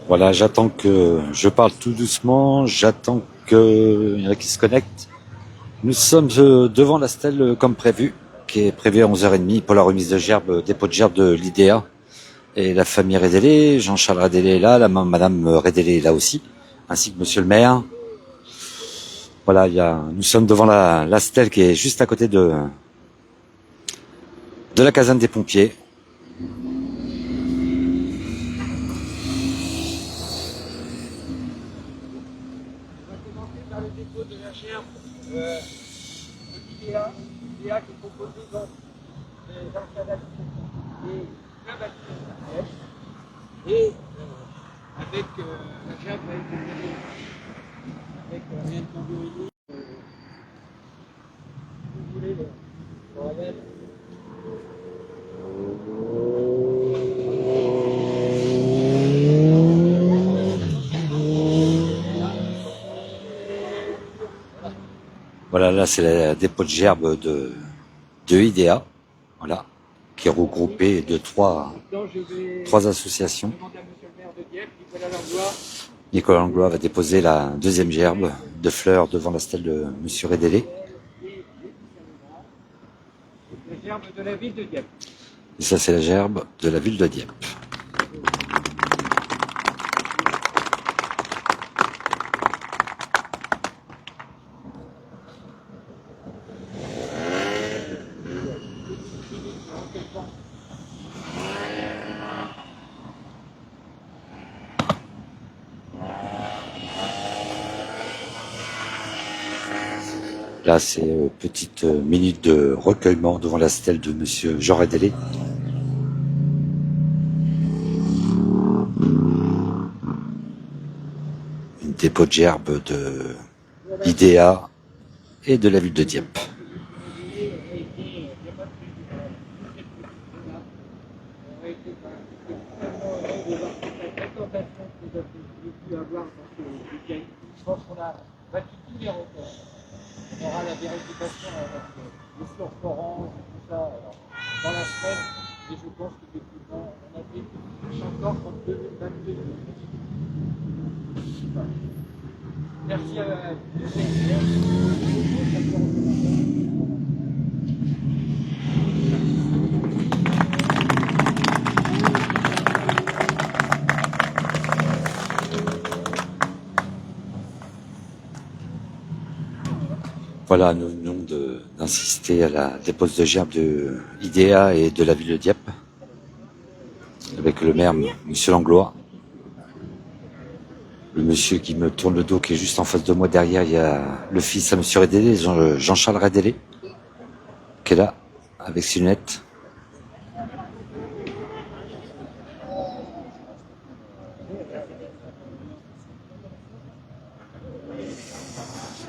Voilà, j'attends que je parle tout doucement, j'attends qu'il y en a qui se connectent. Nous sommes devant la stèle comme prévu, qui est prévue à 11h30 pour la remise de gerbes, dépôt de gerbes de l'IDEA. Et la famille Redélé, Jean-Charles Redélé est là, madame Redélé est là aussi, ainsi que monsieur le maire. Voilà, nous sommes devant la stèle qui est juste à côté de la caserne des pompiers. Le dépôt de la gerbe l'IDEA qui est composé donc des installations et un bâtiment et avec la gerbe va être composée avec rien de cambriolé. Vous voulez le rappel. Voilà, là c'est le dépôt de gerbes de IDEA, voilà, qui est regroupé de trois associations. Nicolas Langlois va déposer la deuxième gerbe de fleurs devant la stèle de monsieur Redélé. La gerbe de la ville de Dieppe. Et ça c'est la gerbe de la ville de Dieppe. Là, c'est petite minute de recueillement devant la stèle de monsieur Jean Redélé. Une dépôt de gerbes de l'IDEA et de la ville de Dieppe. Je pense qu'on a battu tous les records. On aura la vérification avec les fluorsphorances et tout ça dans la semaine. Et je pense qu'effectivement, on a fait plus encore qu'en 2022. Merci à Voilà, nous venons d'insister à la dépose de gerbes de IDEA et de la ville de Dieppe, avec le maire, monsieur Langlois. Le monsieur qui me tourne le dos, qui est juste en face de moi derrière, il y a le fils à monsieur Redélé, Jean-Charles Redélé, qui est là, avec ses lunettes.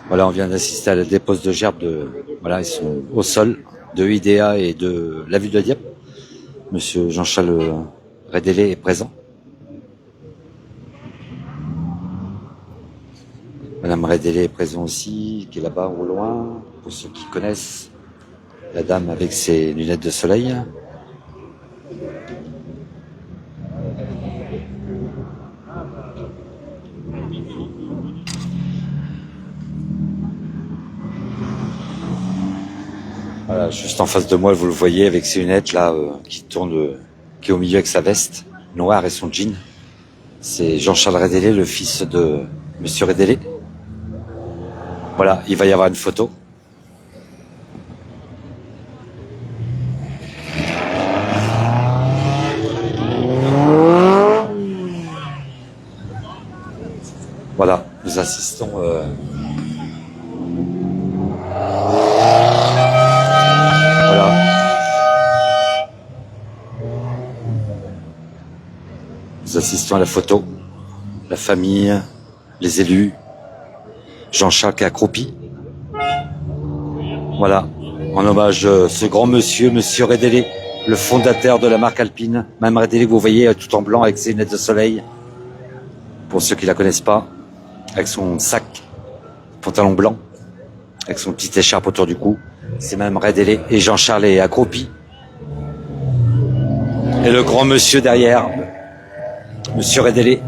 Voilà, on vient d'assister à la dépose de gerbes voilà, ils sont au sol, de IDEA et de la ville de Dieppe. Monsieur Jean-Charles Redélé est présent. Madame Redélé est présent aussi, qui est là-bas au loin, pour ceux qui connaissent. La dame avec ses lunettes de soleil. Voilà, juste en face de moi, vous le voyez avec ses lunettes là, qui tourne, qui est au milieu avec sa veste noire et son jean. C'est Jean-Charles Redélé, le fils de monsieur Redélé. Voilà, il va y avoir une photo. Voilà, nous assistons. Voilà. Nous assistons à la photo. La famille, les élus, Jean-Charles qui est accroupi. Voilà, en hommage de ce grand monsieur, monsieur Redélé, le fondateur de la marque alpine. Même Redélé que vous voyez tout en blanc avec ses lunettes de soleil. Pour ceux qui la connaissent pas, avec son sac, pantalon blanc, avec son petit écharpe autour du cou. C'est même Redélé et Jean-Charles est accroupi. Et le grand monsieur derrière, monsieur Redélé.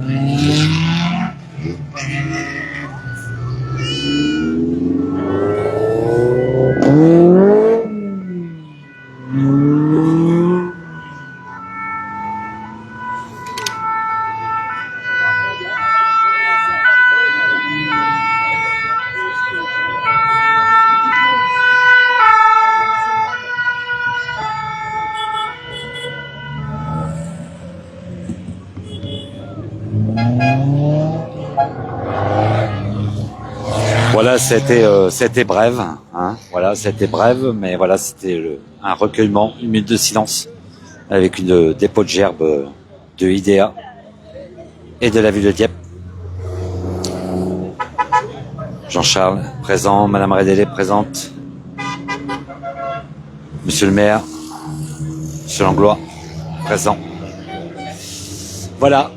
Voilà, c'était brève, hein. Voilà, c'était brève, mais voilà, c'était un recueillement, une minute de silence, avec une dépôt de gerbe de IDEA et de la ville de Dieppe. Jean-Charles présent, Madame Redélé présente, Monsieur le maire, Monsieur Langlois présent. Voilà.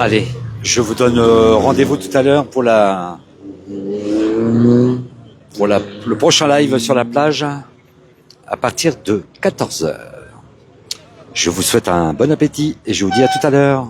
Allez, je vous donne rendez-vous tout à l'heure pour le prochain live sur la plage à partir de 14h. Je vous souhaite un bon appétit et je vous dis à tout à l'heure.